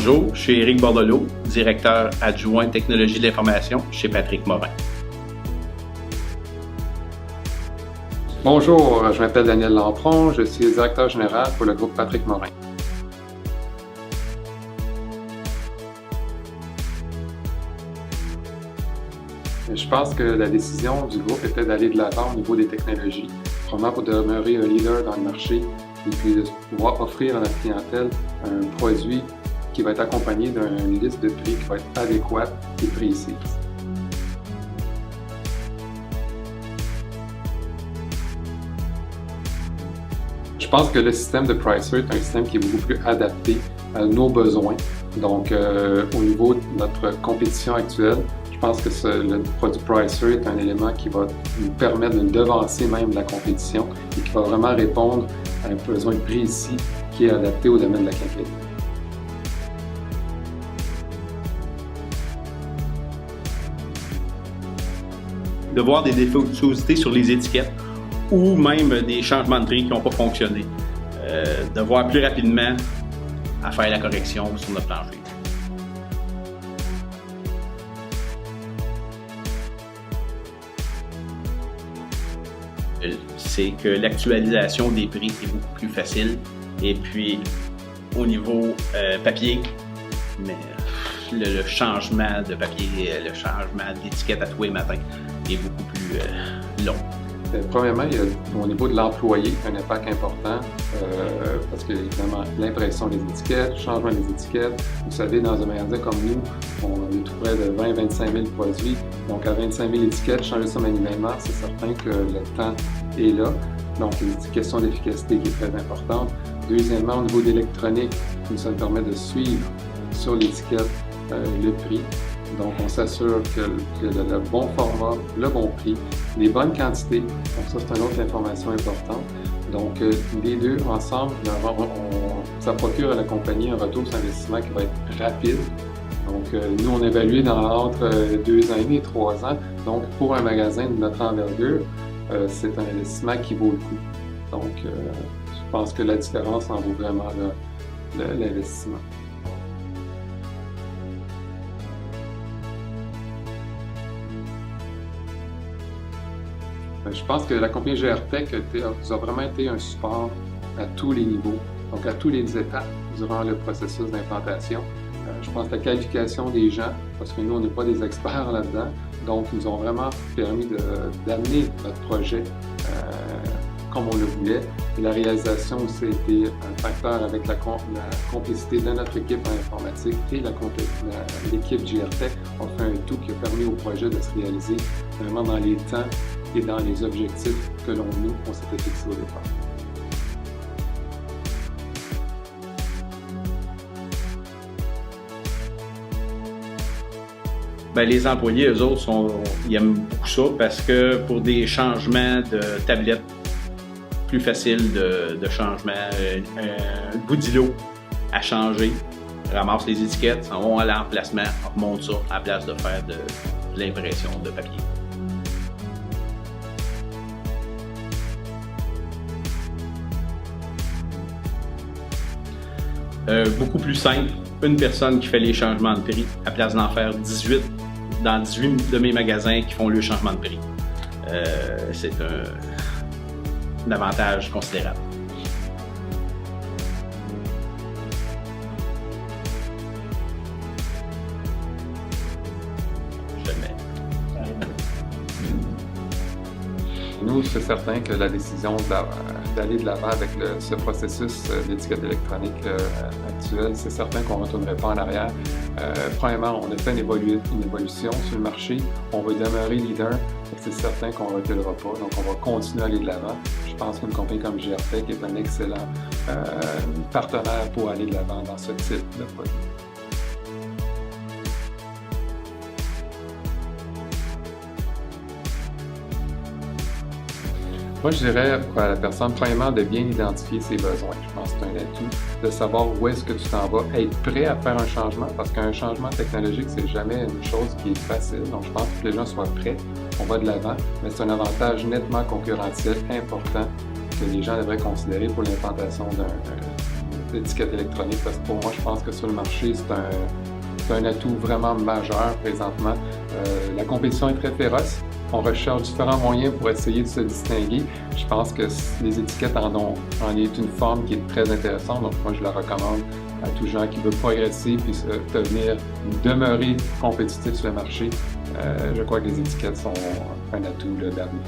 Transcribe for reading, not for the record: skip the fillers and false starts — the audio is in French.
Bonjour, je suis Éric Bordelot, directeur adjoint technologie de l'information chez Patrick Morin. Bonjour, je m'appelle Daniel Lampron, je suis directeur général pour le groupe Patrick Morin. Je pense que la décision du groupe était d'aller de l'avant au niveau des technologies, probablement pour demeurer un leader dans le marché et puis de pouvoir offrir à notre clientèle un produit qui va être accompagné d'une liste de prix qui va être adéquate et précise. Je pense que le système de Pricer est un système qui est beaucoup plus adapté à nos besoins. Donc, au niveau de notre compétition actuelle, je pense que le produit Pricer est un élément qui va nous permettre de devancer même la compétition et qui va vraiment répondre à un besoin précis qui est adapté au domaine de la quincaillerie. De voir des défectuosités sur les étiquettes ou même des changements de prix qui n'ont pas fonctionné. De voir plus rapidement à faire la correction sur notre plancher. C'est que l'actualisation des prix est beaucoup plus facile. Et puis, au niveau papier, mais le changement de papier, le changement d'étiquette à tous les matins est beaucoup plus long. Premièrement, il y a au niveau de l'employé un impact important parce que évidemment l'impression des étiquettes, le changement des étiquettes. Vous savez, dans un magasin comme nous, on est tout près de 20-25 000 produits. Donc à 25 000 étiquettes, changer ça manuellement, c'est certain que le temps est là. Donc il y a une question d'efficacité qui est très importante. Deuxièmement, au niveau d'électronique, ça nous permet de suivre sur l'étiquette le prix. Donc, on s'assure que le bon format, le bon prix, les bonnes quantités. Donc, ça, c'est une autre information importante. Donc, les deux ensemble, ça procure à la compagnie un retour sur investissement qui va être rapide. Donc, nous, on évalue entre 2 ans et demi et 3 ans. Donc, pour un magasin de notre envergure, c'est un investissement qui vaut le coup. Donc, je pense que la différence en vaut vraiment l'investissement. Je pense que la compagnie GRTech a vraiment été un support à tous les niveaux, donc à tous les étapes durant le processus d'implantation. Je pense que la qualification des gens, parce que nous, on n'est pas des experts là-dedans, donc ils nous ont vraiment permis d'amener notre projet comme on le voulait. Et la réalisation aussi a été un facteur avec la complicité de notre équipe en informatique et l'équipe GRTech. On fait un tout qui a permis au projet de se réaliser vraiment dans les temps et dans les objectifs que on s'était fixés au départ. Bien, les employés, eux autres, ils aiment beaucoup ça parce que pour des changements de tablettes, plus facile de changement, un bout d'îlot à changer, ramasse les étiquettes, on va à l'emplacement, on remonte ça à la place de faire de l'impression de papier. Beaucoup plus simple, une personne qui fait les changements de prix à place d'en faire 18 dans 18 de mes magasins qui font le changement de prix. C'est un avantage considérable. Nous, c'est certain que la décision d'aller de l'avant avec ce processus d'étiquette électronique actuel, c'est certain qu'on ne retournerait pas en arrière. Premièrement, on a fait une évolution sur le marché, on va demeurer leader, c'est certain qu'on ne reculera pas, donc on va continuer à aller de l'avant. Je pense qu'une compagnie comme GRTech est un excellent partenaire pour aller de l'avant dans ce type de produit. Moi, je dirais à la personne, premièrement, de bien identifier ses besoins. Je pense que c'est un atout de savoir où est-ce que tu t'en vas, être prêt à faire un changement, parce qu'un changement technologique, c'est jamais une chose qui est facile. Donc, je pense que les gens soient prêts, on va de l'avant, mais c'est un avantage nettement concurrentiel important que les gens devraient considérer pour l'implantation d'étiquettes électroniques parce que pour moi, je pense que sur le marché, c'est un atout vraiment majeur présentement. La compétition est très féroce. On recherche différents moyens pour essayer de se distinguer. Je pense que les étiquettes en est une forme qui est très intéressante. Donc, moi, je la recommande à tous gens qui veulent progresser puis demeurer compétitifs sur le marché. Je crois que les étiquettes sont un atout d'avenir.